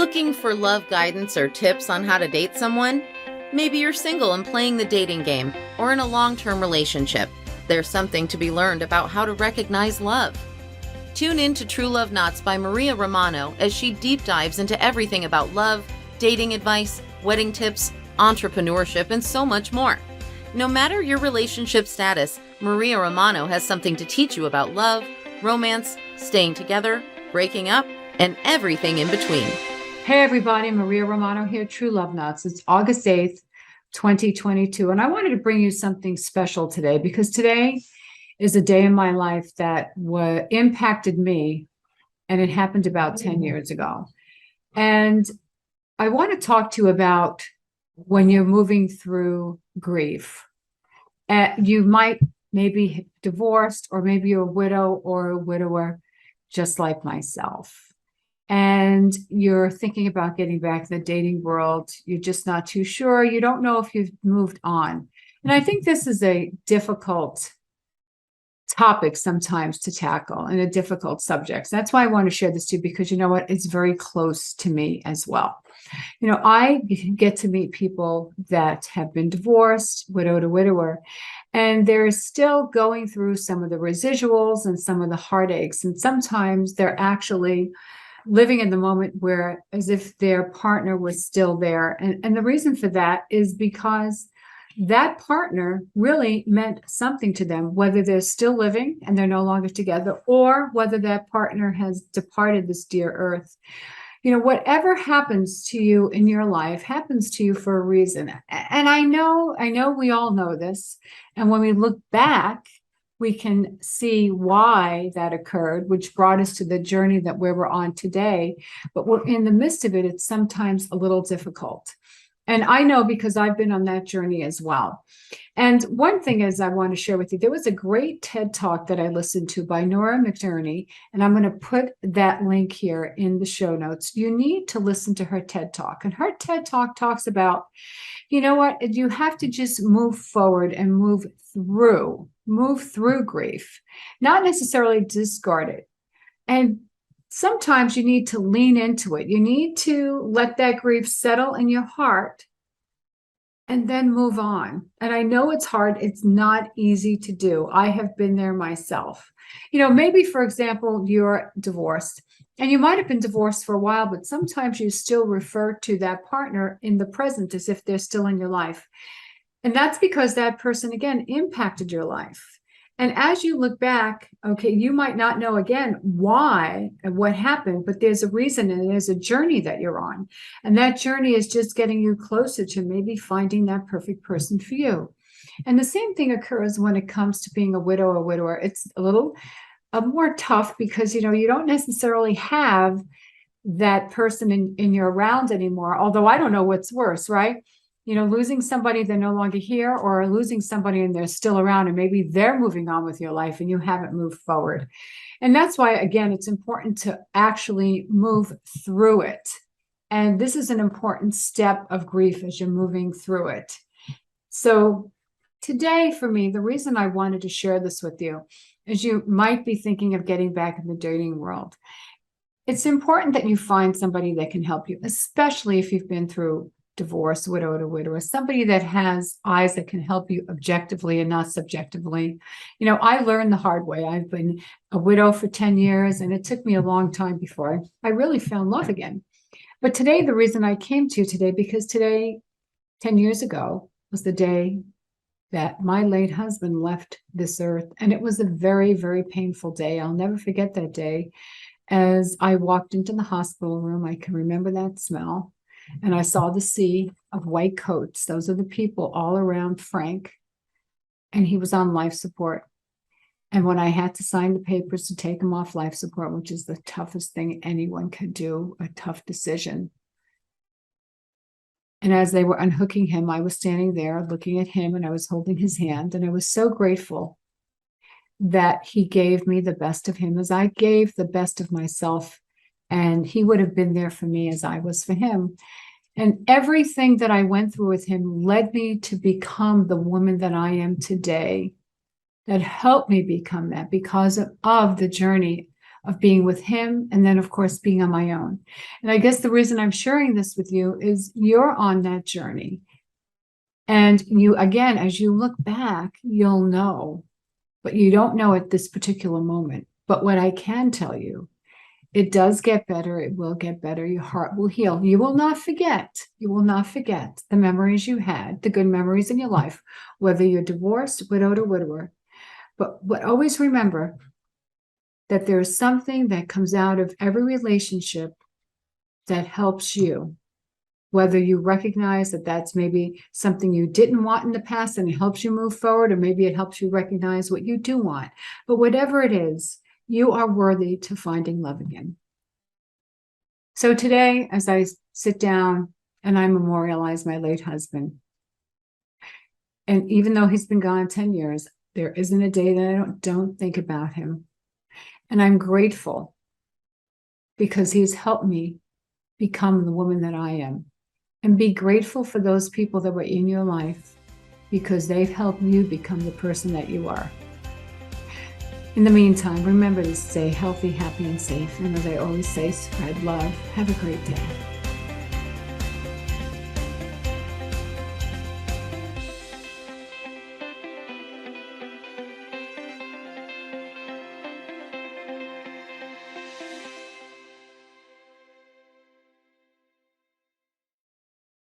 Looking for love guidance or tips on how to date someone? Maybe you're single and playing the dating game, or in a long-term relationship. There's something to be learned about how to recognize love. Tune in to True Love Knots by Maria Romano as she deep dives into everything about love, dating advice, wedding tips, entrepreneurship, and so much more. No matter your relationship status, Maria Romano has something to teach you about love, romance, staying together, breaking up, and everything in between. Hey everybody, Maria Romano here, True Love Knots. It's August 8th, 2022, and I wanted to bring you something special today because today is a day in my life that impacted me, and it happened about 10 years ago. And I want to talk to you about when you're moving through grief. You might maybe divorced, or maybe you're a widow or a widower, just like myself. And you're thinking about getting back in the dating world. You're just not too sure. You don't know if you've moved on. And I think this is a difficult topic sometimes to tackle, and a difficult subject. So that's why I want to share this too, because you know what? It's very close to me as well. You know, I get to meet people that have been divorced, widow to widower, and they're still going through some of the residuals and some of the heartaches. And sometimes they're actually living in the moment where as if their partner was still there. And the reason for that is because that partner really meant something to them, whether they're still living and they're no longer together, or whether that partner has departed this dear earth. You know, whatever happens to you in your life happens to you for a reason. And I know we all know this. And when we look back, we can see why that occurred, which brought us to the journey that we're on today. But we're in the midst of it, it's sometimes a little difficult. And I know because I've been on that journey as well. And one thing is I want to share with you, there was a great TED Talk that I listened to by Nora McInerny, and I'm going to put that link here in the show notes. You need to listen to her TED Talk. And her TED Talk talks about, you know what, you have to just move forward and move through grief, not necessarily discard it. And sometimes you need to lean into it. You need to let that grief settle in your heart and then move on. And I know it's hard. It's not easy to do. I have been there myself. You know, maybe, for example, you're divorced, and you might have been divorced for a while, but sometimes you still refer to that partner in the present as if they're still in your life. And that's because that person, again, impacted your life. And as you look back, okay, you might not know again why and what happened, but there's a reason and there's a journey that you're on. And that journey is just getting you closer to maybe finding that perfect person for you. And the same thing occurs when it comes to being a widow or widower. It's a little more tough because, you know, you don't necessarily have that person in your round anymore. Although I don't know what's worse, right? You know, losing somebody, they're no longer here, or losing somebody and they're still around and maybe they're moving on with your life and you haven't moved forward. And that's why, again, it's important to actually move through it. And this is an important step of grief as you're moving through it. So today, for me, the reason I wanted to share this with you is you might be thinking of getting back in the dating world. It's important that you find somebody that can help you, especially if you've been through divorce, widow to widower, somebody that has eyes that can help you objectively and not subjectively. You know, I learned the hard way. I've been a widow for 10 years, and it took me a long time before I really found love again. But today, the reason I came to you today, because today, 10 years ago, was the day that my late husband left this earth. And it was a very, very painful day. I'll never forget that day. As I walked into the hospital room, I can remember that smell. And I saw the sea of white coats. Those are the people all around Frank. And he was on life support. And when I had to sign the papers to take him off life support, which is the toughest thing anyone could do, a tough decision. And as they were unhooking him, I was standing there looking at him, and I was holding his hand. And I was so grateful that he gave me the best of him as I gave the best of myself. And he would have been there for me as I was for him. And everything that I went through with him led me to become the woman that I am today, that helped me become that because of the journey of being with him, and then, of course, being on my own. And I guess the reason I'm sharing this with you is you're on that journey. And you, again, as you look back, you'll know, but you don't know at this particular moment. But what I can tell you, it does get better. It will get better. Your heart will heal. You will not forget. You will not forget the memories you had, the good memories in your life, whether you're divorced, widowed, or widower. But always remember that there is something that comes out of every relationship that helps you. Whether you recognize that that's maybe something you didn't want in the past and it helps you move forward, or maybe it helps you recognize what you do want. But whatever it is, you are worthy to finding love again. So today, as I sit down and I memorialize my late husband, and even though he's been gone 10 years, there isn't a day that I don't think about him. And I'm grateful because he's helped me become the woman that I am. And be grateful for those people that were in your life because they've helped you become the person that you are. In the meantime, remember to stay healthy, happy, and safe. And as I always say, spread love. Have a great day.